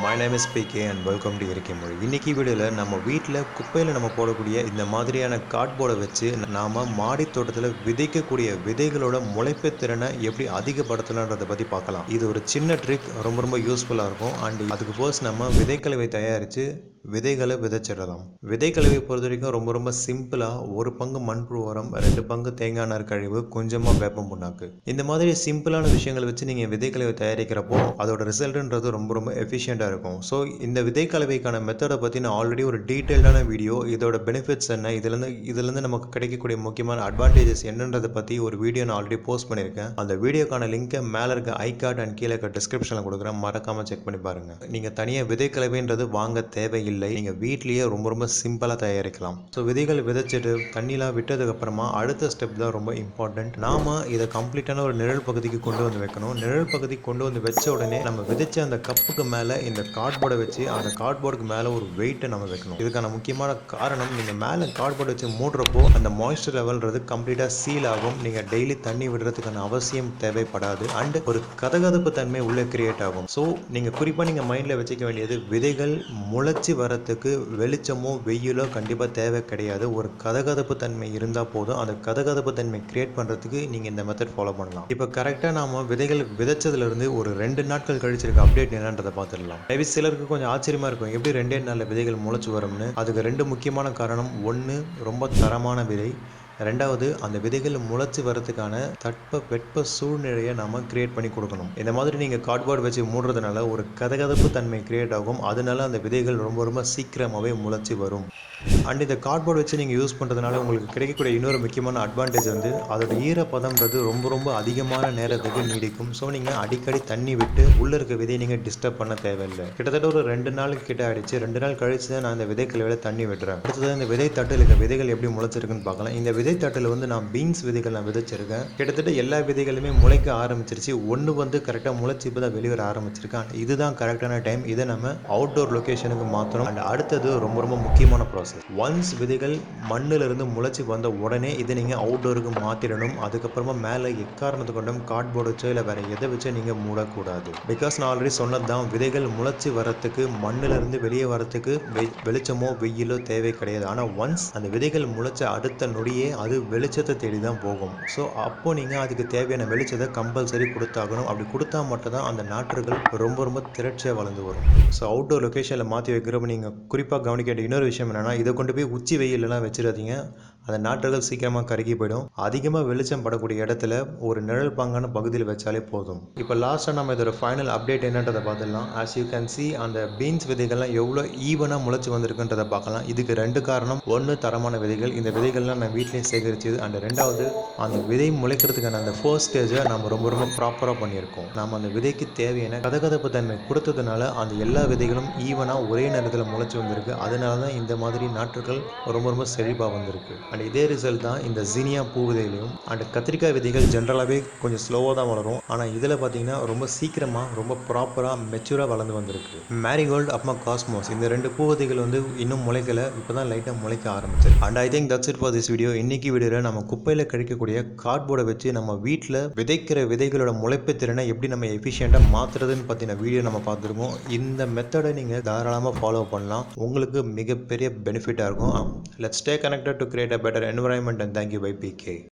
My name is PK and welcome to இயற்கை மொழி. இன்னைக்கு வீடியோவில் நம்ம வீட்டில் குப்பையில் நம்ம போடக்கூடிய இந்த மாதிரியான கார்ட்போர்டை வச்சு நாம் மாடி தோட்டத்தில் விதைக்கக்கூடிய விதைகளோட முளைப்பு திறனை எப்படி அதிகப்படுத்தலான்றதை பற்றி பார்க்கலாம். இது ஒரு சின்ன ட்ரிக், ரொம்ப ரொம்ப யூஸ்ஃபுல்லாக இருக்கும். அண்ட் அதுக்கு ஃபர்ஸ்ட் நம்ம விதைக்கலவை தயாரித்து விதைகளை விதைச்சிடலாம். விதைக்கலவை பொறுத்த வரைக்கும் ரொம்ப ரொம்ப சிம்பிளாக 1 பங்கு மண்புழு உரம், 2 பங்கு தேங்காய் நார் கழிவு, கொஞ்சமாக வேப்பம் புண்ணாக்கு, இந்த மாதிரி சிம்பிளான விஷயங்களை வச்சு நீங்கள் விதைக்கலவை தயாரிக்கிறப்போ அதோட ரிசல்ட்ன்றது ரொம்ப ரொம்ப எஃபிஷியண்டாக இருக்கும். ஸோ இந்த விதைக்கலவைக்கான மெத்தடை பற்றி நான் ஆல்ரெடி ஒரு டீட்டெயில்டான வீடியோ, இதோட பெனிஃபிட்ஸ் என்ன, இதுலேருந்து நமக்கு கிடைக்கக்கூடிய முக்கியமான அட்வான்டேஜஸ் என்னன்றதை பற்றி ஒரு வீடியோ நான் ஆல்ரெடி போஸ்ட் பண்ணியிருக்கேன். அந்த வீடியோக்கான லிங்கை மேலே இருக்க ஐ கார்டு அண்ட் கீழே இருக்க டிஸ்கிரிப்ஷனில் கொடுக்குறேன், மறக்காமல் செக் பண்ணி பாருங்கள். நீங்கள் தனியாக விதைக்கலவைன்றது வாங்க தேவையில்லை, நீங்கள் வீட்லேயே ரொம்ப ரொம்ப சிம்பிளாக தயாரிக்கலாம். ஸோ விதைகள் விதைச்சிட்டு தண்ணிலாம் விட்டதுக்கப்புறமா அடுத்த ஸ்டெப் தான் ரொம்ப இம்பார்ட்டன்ட். நாம் இதை கம்ப்ளீட்டான ஒரு நிழல் பகுதிக்கு கொண்டு வந்து வைக்கணும். நிழல் பகுதிக்கு கொண்டு வந்து வச்ச உடனே நம்ம விதைச்ச அந்த கப்புக்கு மேலே இந்த கார்ட்போர்டை வச்சு அந்த கார்ட்போர்டுக்கு மேலே ஒரு வெயிட்டை நம்ம வைக்கணும். இதுக்கான முக்கியமான காரணம், நீங்கள் மேலே கார்ட்போர்டு வச்சு மூடுறப்போ அந்த மாய்ஸ்சர் லெவல்ன்றது கம்ப்ளீட்டாக சீல் ஆகும். நீங்கள் டெய்லி தண்ணி விடுறதுக்கான அவசியம் தேவைப்படாது. அண்ட் ஒரு கதகதப்பு தன்மை உள்ளே கிரியேட் ஆகும். ஸோ நீங்கள் குறிப்பாக நீங்கள் மைண்டில் வச்சுக்க வேண்டியது, விதைகள் முளைச்சி வரத்துக்கு வெளிச்சமோ வெயிலோ கண்டிப்பாக தேவை கிடையாது. ஒரு கதகதப்பு தன்மை இருந்தால் போதும். அந்த கதகதப்பு தன்மை கிரியேட் பண்ணுறதுக்கு நீங்கள் இந்த மெத்தட் ஃபாலோ பண்ணலாம். இப்போ கரெக்டாக நாம் விதைகள் விதைச்சதுலேருந்து ஒரு 2 நாட்கள் கழிச்சிருக்க அப்டேட் என்னன்றதை பார்த்துடலாம். மேபி சிலருக்கு கொஞ்சம் ஆச்சரியமாக இருக்கும், எப்படி 2 நாளில் விதைகள் முளைச்சி வரும்னு. அதுக்கு 2 முக்கியமான காரணம். 1, ரொம்ப தரமான விதை. 2வது, அந்த விதைகள் முளைச்சி வரதுக்கான வெட்ப சூழ்நிலையை நாம் கிரியேட் பண்ணி கொடுக்கணும். இந்த மாதிரி நீங்கள் கார்ட்போர்டு வச்சு மூடுறதுனால ஒரு கதகதப்பு தன்மை கிரியேட் ஆகும். அதனால அந்த விதைகள் ரொம்ப ரொம்ப சீக்கிரமாகவே முளைச்சி வரும். அண்ட் இந்த கார்ட்போர்டு வச்சு நீங்கள் யூஸ் பண்ணுறதுனால உங்களுக்கு கிடைக்கக்கூடிய இன்னொரு முக்கியமான அட்வான்டேஜ் வந்து, அதோட ஈரப்பதம்ன்றது ரொம்ப ரொம்ப அதிகமான நேரத்துக்கு நீடிக்கும். ஸோ நீங்கள் அடிக்கடி தண்ணி விட்டு உள்ளே இருக்க விதையை நீங்கள் டிஸ்டர்ப் பண்ண தேவையில்லை. கிட்டத்தட்ட ஒரு 2 நாளுக்கு கிட்ட ஆயிடுச்சு. 2 நாள் கழிச்சு தான் நான் இந்த விதைக்கலவையில் தண்ணி விடுறேன். அடுத்தது இந்த விதை தட்டில் இருக்க விதைகள் எப்படி முளைச்சிருக்குன்னு பார்க்கலாம். இந்த விதை தட்டில் வந்து நான் பீன்ஸ் விதைகள் நான் விதைச்சிருக்கேன். கிட்டத்தட்ட எல்லா விதைகளுமே முளைக்க ஆரம்பிச்சிருச்சு. ஒன்று வந்து கரெக்டாக முளைச்சி இப்போ தான் வெளிவர ஆரம்பிச்சிருக்கேன். இதுதான் கரெக்டான டைம். இதை நம்ம அவுட்டோர் லொக்கேஷனுக்கு மாற்றணும். அண்ட் அடுத்தது ரொம்ப ரொம்ப முக்கியமான ப்ராசஸ். ஒன்ஸ் விதைகள் மண்ணிலிருந்து முளைச்சி வந்த உடனே இதை நீங்கள் அவுட்டோருக்கு மாற்றிடணும். அதுக்கப்புறமா மேலே எக்காரணத்தை கொண்டும் கார்ட்போர்டு வச்சோ இல்லை வேறு எதை வச்சோ நீங்கள் மூடக்கூடாது. பிகாஸ் நான் ஆல்ரெடி சொன்னது தான், விதைகள் முளைச்சி வரத்துக்கு மண்ணிலிருந்து வெளியே வரத்துக்கு வெளிச்சமோ வெயிலோ தேவை கிடையாது. ஆனால் ஒன்ஸ் அந்த விதைகள் முளைச்ச அடுத்த நொடியே அது வெளிச்சத்தை தேடி தான் போகும். ஸோ அப்போ நீங்கள் அதுக்கு தேவையான வெளிச்சத்தை கம்பல்சரி கொடுத்தாகணும். அப்படி கொடுத்தா மட்டும் தான் அந்த நாற்றுகள் ரொம்ப ரொம்ப திரட்சியாக வளர்ந்து வரும். ஸோ அவுட்டோர் லொக்கேஷனில் மாற்றி வைக்கிறப்ப நீங்கள் குறிப்பாக கவனிக்க வேண்டிய இன்னொரு விஷயம் என்னென்னா, இதை கொண்டு போய் உச்சி வெயிலெலாம் வச்சிடாதீங்க. அந்த நாற்றுகள் சீக்கிரமாக கருகி போயிடும். அதிகமாக வெளிச்சம் படக்கூடிய இடத்துல ஒரு நிழல் பாங்கான பகுதியில் வச்சாலே போதும். இப்போ லாஸ்ட்டாக நம்ம இதோட ஃபைனல் அப்டேட் என்னன்றதை பார்த்துடலாம். ஆஸ் யூ கேன் சி, அந்த பீன்ஸ் விதைகள்லாம் எவ்வளோ ஈவனாக முளைச்சி வந்திருக்குன்றதை பார்க்கலாம். இதுக்கு 2 காரணம். 1, தரமான விதைகள். இந்த விதைகள்லாம் நான் வீட்டிலேயே சேகரிச்சது. அண்ட் 2வது, அந்த விதை முளைக்கிறதுக்கான அந்த ஃபர்ஸ்ட் ஸ்டேஜை நம்ம ரொம்ப ரொம்ப ப்ராப்பராக பண்ணியிருக்கோம். நம்ம அந்த விதைக்கு தேவையான கதகதப்பு தன்மை கொடுத்ததுனால அந்த எல்லா விதைகளும் ஈவனாக ஒரே நேரத்தில் முளைச்சி வந்திருக்கு. அதனால தான் இந்த மாதிரி நாற்றுகள் ரொம்ப ரொம்ப செழிப்பாக வந்திருக்கு. அண்ட் இதே ரிசல்ட் தான் இந்த ஜீனியா பூ விதையிலையும். அண்ட் கத்திரிக்காய் விதைகள் ஜென்ரலாகவே கொஞ்சம் ஸ்லோவாக தான் வளரும். ஆனால் இதில் பார்த்தீங்கன்னா ரொம்ப சீக்கிரமாக ரொம்ப ப்ராப்பராக மெச்சூராக வளர்ந்து வந்திருக்கு. மேரிகோல்டு அப்புறமா காஸ்மோஸ், இந்த 2 பூ விதைகள் வந்து இன்னும் முளைக்கல, இப்போ தான் லைட்டாக முளைக்க ஆரம்பிச்சிருக்கு. And I think that's it for this video. இன்னைக்கு வீடியோவில் நம்ம குப்பையில் கிடைக்கக்கூடிய கார்ட்போர்டை வச்சு நம்ம வீட்டில் விதைக்கிற விதைகளோட முளைப்பு திறனை எப்படி நம்ம எஃபிஷியண்டாக மாற்றுறதுன்னு பற்றின வீடியோ நம்ம பார்த்துருக்கோம். இந்த மெத்தடை நீங்கள் தாராளமாக ஃபாலோ பண்ணலாம். உங்களுக்கு மிகப்பெரிய பெனிஃபிட்டாக இருக்கும். Let's stay connected to create a better environment, and thank you by PK.